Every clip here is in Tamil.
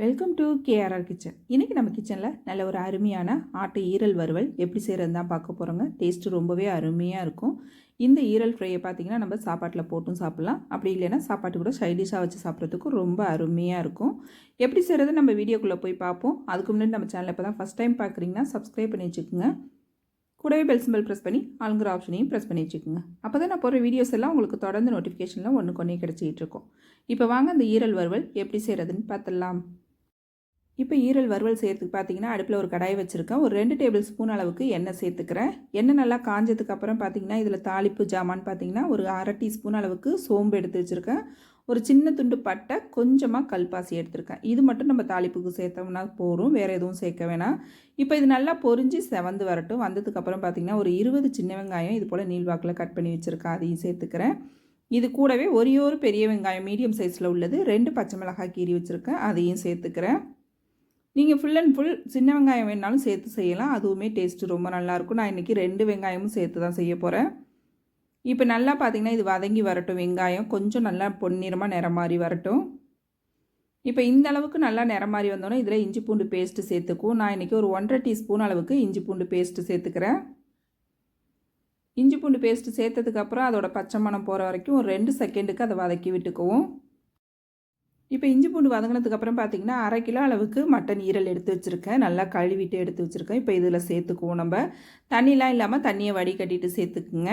Welcome to KRR kitchen. இன்றைக்கி நம்ம கிச்சனில் நல்ல ஒரு அருமையான ஆட்டு ஈரல் வறுவல் எப்படி செய்கிறது தான் பார்க்க போகிறோங்க. டேஸ்ட்டு ரொம்பவே அருமையாக இருக்கும். இந்த ஈரல் ஃப்ரையை பார்த்திங்கன்னா நம்ம சாப்பாட்டில் போட்டும் சாப்பிட்லாம், அப்படி இல்லைன்னா சாப்பாட்டு கூட சைடிஷாக வச்சு சாப்பிட்றதுக்கும் ரொம்ப அருமையாக இருக்கும். எப்படி செய்கிறது நம்ம வீடியோக்குள்ளே போய் பார்ப்போம். அதுக்கு முன்னாடி நம்ம சேனலில் இப்போ தான் ஃபஸ்ட் டைம் பார்க்குறீங்கன்னா சப்ஸ்கிரைப் பண்ணி வச்சுக்கோங்க. கூடவே பெல் சிம்பிள் ப்ரெஸ் பண்ணி ஆளுங்கிற ஆப்ஷனையும் ப்ரெஸ் பண்ணி வச்சுக்கோங்க. அப்போ தான் நான் போகிற வீடியோஸ் எல்லாம் உங்களுக்கு தொடர்ந்து நோட்டிஃபிகேஷனில் ஒன்றுக்கு ஒன்றே கிடச்சிக்கிட்டு இருக்கும். இப்போ வாங்க அந்த ஈரல் வறுவல் எப்படி செய்கிறதுன்னு பார்த்துடலாம். இப்போ ஈரல் வறுவல் செய்கிறதுக்கு பார்த்தீங்கன்னா அடுப்பில் ஒரு கடாய் வச்சுருக்கேன். ஒரு 2 டேபிள் ஸ்பூன் அளவுக்கு எண்ணெய் சேர்த்துக்கிறேன். எண்ணெய் நல்லா காஞ்சதுக்கப்புறம் பார்த்தீங்கன்னா இதில் தாளிப்பு ஜாமான் பார்த்தீங்கன்னா ஒரு 1/2 டீஸ்பூன் அளவுக்கு சோம்பு எடுத்து வச்சுருக்கேன். ஒரு சின்ன துண்டு பட்டை, கொஞ்சமாக கல்பாசி எடுத்துருக்கேன். இது மட்டும் நம்ம தாளிப்புக்கு சேர்த்தோம்னா போதும், வேறு எதுவும் சேர்க்க வேணாம். இப்போ இது நல்லா பொரிஞ்சு செவந்து வரட்டும். வந்ததுக்கப்புறம் பார்த்தீங்கன்னா ஒரு 20 சின்ன வெங்காயம் இது போல் நீள்வாக்கில் கட் பண்ணி வச்சுருக்கேன், அதையும் சேர்த்துக்கிறேன். இது கூடவே ஒரே ஒரு பெரிய வெங்காயம் மீடியம் சைஸில் உள்ளது 2 பச்சை மிளகாய் கீறி வச்சுருக்கேன், அதையும் சேர்த்துக்கிறேன். நீங்கள் ஃபுல் அண்ட் ஃபுல் சின்ன வெங்காயம் வேணாலும் சேர்த்து செய்யலாம், அதுவுமே டேஸ்ட்டு ரொம்ப நல்லாயிருக்கும். நான் இன்றைக்கி 2 வெங்காயமும் சேர்த்து தான் செய்ய போகிறேன். இப்போ நல்லா பார்த்திங்கன்னா இது வதங்கி வரட்டும். வெங்காயம் கொஞ்சம் நல்லா பொன்னிறமாக நிறம் மாறி வரட்டும். இப்போ இந்த அளவுக்கு நல்லா நிறம் மாறி வந்தோன்னே இதில் இஞ்சி பூண்டு பேஸ்ட்டு சேர்த்துக்கும். நான் இன்றைக்கி ஒரு 1/2 டீஸ்பூன் அளவுக்கு இஞ்சி பூண்டு பேஸ்ட்டு சேர்த்துக்கிறேன். இஞ்சி பூண்டு பேஸ்ட்டு சேர்த்ததுக்கப்புறம் அதோட பச்சை மணம் போகிற வரைக்கும் ஒரு 2 செகண்டுக்கு அதை வதக்கி விட்டுக்குவோம். இப்போ இஞ்சி பூண்டு வதங்கினதுக்கப்புறம் பார்த்திங்கன்னா 1/2 கிலோ அளவுக்கு மட்டன் ஈரல் எடுத்து வச்சுருக்கேன். நல்லா கழுவிட்டு எடுத்து வச்சுருக்கேன். இப்போ இதில் சேர்த்துக்குவோம். நம்ம தண்ணிலாம் இல்லாமல் தண்ணியை வடிகட்டிட்டு சேர்த்துக்குங்க.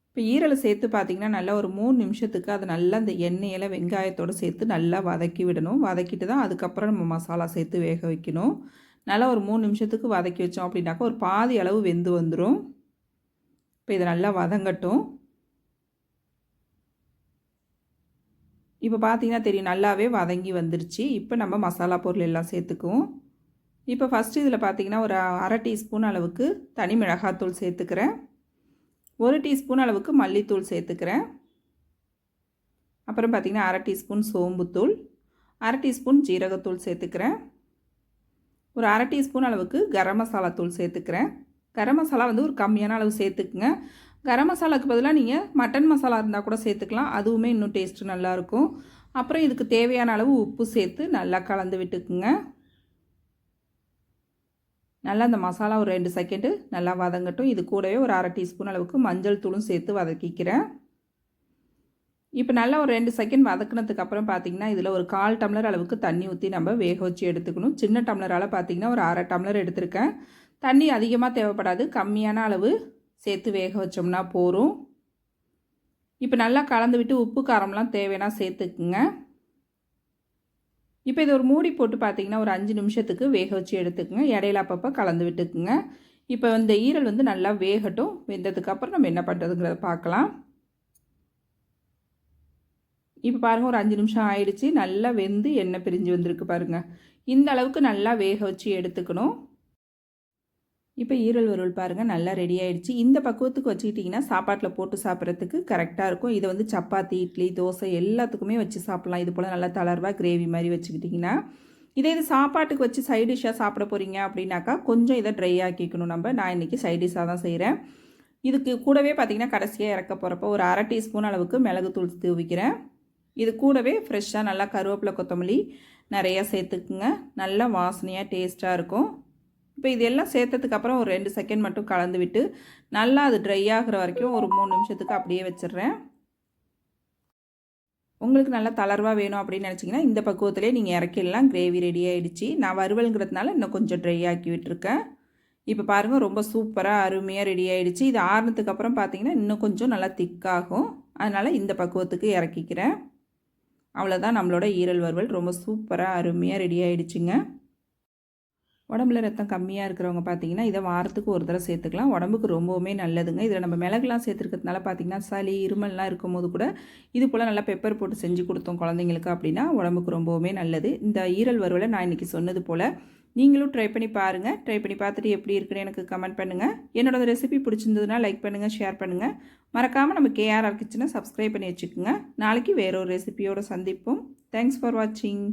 இப்போ ஈரலை சேர்த்து பார்த்திங்கன்னா நல்லா ஒரு 3 நிமிஷத்துக்கு அதை நல்லா அந்த எண்ணெயில் வெங்காயத்தோடு சேர்த்து நல்லா வதக்கி விடணும். வதக்கிட்டு தான் அதுக்கப்புறம் நம்ம மசாலா சேர்த்து வேக வைக்கணும். நல்லா ஒரு 3 நிமிஷத்துக்கு வதக்கி வச்சோம் அப்படின்னாக்கா ஒரு பாதி அளவு வெந்து வந்துடும். இப்போ இதை நல்லா வதங்கட்டும். இப்போ பார்த்தீங்கன்னா தெரியும், நல்லாவே வதங்கி வந்துருச்சு. இப்போ நம்ம மசாலா பொருள் எல்லாம் சேர்த்துக்குவோம். இப்போ ஃபஸ்ட்டு இதில் பார்த்திங்கன்னா ஒரு 1/2 டீஸ்பூன் அளவுக்கு தனி மிளகாத்தூள் சேர்த்துக்கிறேன். 1 டீஸ்பூன் அளவுக்கு மல்லித்தூள் சேர்த்துக்கிறேன். அப்புறம் பார்த்திங்கன்னா 1/2 டீஸ்பூன் சோம்புத்தூள், 1/2 டீஸ்பூன் ஜீரகத்தூள் சேர்த்துக்கிறேன். ஒரு 1/2 டீஸ்பூன் அளவுக்கு கரம் மசாலா தூள் சேர்த்துக்கிறேன். கரம் மசாலா வந்து ஒரு கம்மியான அளவு சேர்த்துக்குங்க. கரம் மசாலாவுக்கு பதிலாக நீங்கள் மட்டன் மசாலா இருந்தால் கூட சேர்த்துக்கலாம், அதுவுமே இன்னும் டேஸ்ட்டு நல்லாயிருக்கும். அப்புறம் இதுக்கு தேவையான அளவு உப்பு சேர்த்து நல்லா கலந்து விட்டுக்குங்க. நல்லா அந்த மசாலா ஒரு 2 செகண்டு நல்லா வதங்கட்டும். இது கூடவே ஒரு 1/2 டீஸ்பூன் அளவுக்கு மஞ்சள் தூளும் சேர்த்து வதக்கிக்கிறேன். இப்போ நல்லா ஒரு 2 செகண்ட் வதக்குனதுக்கப்புறம் பார்த்திங்கன்னா இதில் ஒரு 1/4 டம்ளர் அளவுக்கு தண்ணி ஊற்றி நம்ம வேக வச்சு எடுத்துக்கணும். சின்ன டம்ளரால் பார்த்திங்கன்னா ஒரு 1/2 டம்ளர் எடுத்திருக்கேன். தண்ணி அதிகமாக தேவைப்படாது, கம்மியான அளவு சேர்த்து வேக வச்சோம்னா போதும். இப்போ நல்லா கலந்து விட்டு உப்பு காரம்லாம் தேவைன்னா சேர்த்துக்குங்க. இப்போ இது ஒரு மூடி போட்டு பார்த்திங்கன்னா ஒரு 5 நிமிஷத்துக்கு வேக வச்சு எடுத்துக்குங்க. இடையில அப்பப்போ கலந்து விட்டுக்குங்க. இப்போ இந்த ஈரல் வந்து நல்லா வேகட்டும். வெந்ததுக்கப்புறம் நம்ம என்ன பண்ணுறதுங்கிறத பார்க்கலாம். இப்போ பாருங்கள், ஒரு 5 நிமிஷம் ஆயிடுச்சு. நல்லா வெந்து எண்ணெய் பிரிஞ்சு வந்திருக்கு பாருங்கள். இந்த அளவுக்கு நல்லா வேக வச்சு எடுத்துக்கணும். இப்போ ஈரல் வறுவல் பாருங்கள் நல்லா ரெடி ஆகிடுச்சு. இந்த பக்குவத்துக்கு வச்சுக்கிட்டிங்கன்னா சாப்பாட்டில் போட்டு சாப்பிட்றதுக்கு கரெக்டாக இருக்கும். இதை வந்து சப்பாத்தி, இட்லி, தோசை எல்லாத்துக்குமே வச்சு சாப்பிட்லாம். இது போல் நல்லா தளர்வாக கிரேவி மாதிரி வச்சுக்கிட்டிங்கன்னா. இது சாப்பாட்டுக்கு வச்சு சைட் டிஷ்ஷாக சாப்பிட போகிறீங்க அப்படின்னாக்கா கொஞ்சம் இதை ட்ரை ஆக்கிக்கணும். நான் இன்றைக்கி சைட் டிஷ்ஷாக தான் செய்கிறேன். இதுக்கு கூடவே பார்த்திங்கன்னா கடைசியாக இறக்க போகிறப்போ ஒரு 1/2 டீஸ்பூன் அளவுக்கு மிளகுத்தூள் தூவிக்கிறேன். இது கூடவே ஃப்ரெஷ்ஷாக நல்லா கருவேப்பிலை, கொத்தமல்லி நிறையா சேர்த்துக்குங்க. நல்லா வாசனையாக டேஸ்ட்டாக இருக்கும். இப்போ இதெல்லாம் சேர்த்ததுக்கப்புறம் ஒரு 2 செகண்ட் மட்டும் கலந்து விட்டு நல்லா அது ட்ரை ஆகிற வரைக்கும் ஒரு 3 நிமிஷத்துக்கு அப்படியே வச்சிடுறேன். உங்களுக்கு நல்லா தளர்வாக வேணும் அப்படின்னு நினச்சிங்கன்னா இந்த பக்குவத்திலே நீங்கள் இறக்கிடலாம். கிரேவி ரெடி ஆகிடுச்சு. நான் வறுவலுங்கிறதுனால இன்னும் கொஞ்சம் ட்ரை ஆக்கி விட்டுருக்கேன். இப்போ பாருங்கள் ரொம்ப சூப்பராக அருமையாக ரெடி ஆகிடுச்சு. இது ஆறுனதுக்கப்புறம் பார்த்தீங்கன்னா இன்னும் கொஞ்சம் நல்லா திக்காகும். அதனால் இந்த பக்குவத்துக்கு இறக்கிக்கிறேன். அவ்வளோதான், நம்மளோட ஈரல் வறுவல் ரொம்ப சூப்பராக அருமையாக ரெடி ஆகிடுச்சுங்க. உடம்புல ரத்தம் கம்மியாக இருக்கிறவங்க பார்த்திங்கன்னா இதை வாரத்துக்கு ஒரு தடவை சேர்த்துக்கலாம். உடம்புக்கு ரொம்பவுமே நல்லதுங்க. இதில் நம்ம மிளகுலாம் சேர்த்துருக்கிறதுனால பார்த்திங்கன்னா சளி, இருமல்லாம் இருக்கும்போது கூட இது போல் நல்லா பெப்பர் போட்டு செஞ்சு கொடுத்தோம் குழந்தைங்களுக்கு அப்படின்னா உடம்புக்கு ரொம்பவுமே நல்லது. இந்த ஈரல் வறுவலை நான் இன்றைக்கி சொன்னது போல் நீங்களும் ட்ரை பண்ணி பாருங்கள். ட்ரை பண்ணி பார்த்துட்டு எப்படி இருக்குன்னு எனக்கு கமெண்ட் பண்ணுங்கள். என்னோட ரெசிபி பிடிச்சிருந்ததுன்னா லைக் பண்ணுங்கள், ஷேர் பண்ணுங்கள். மறக்காமல் நம்ம கேஆர்ஆர் கிச்சனை சப்ஸ்கிரைப் பண்ணி வச்சுக்கோங்க. நாளைக்கு வேற ஒரு ரெசிபியோடு சந்திப்போம். தேங்க்ஸ் ஃபார் வாட்சிங்.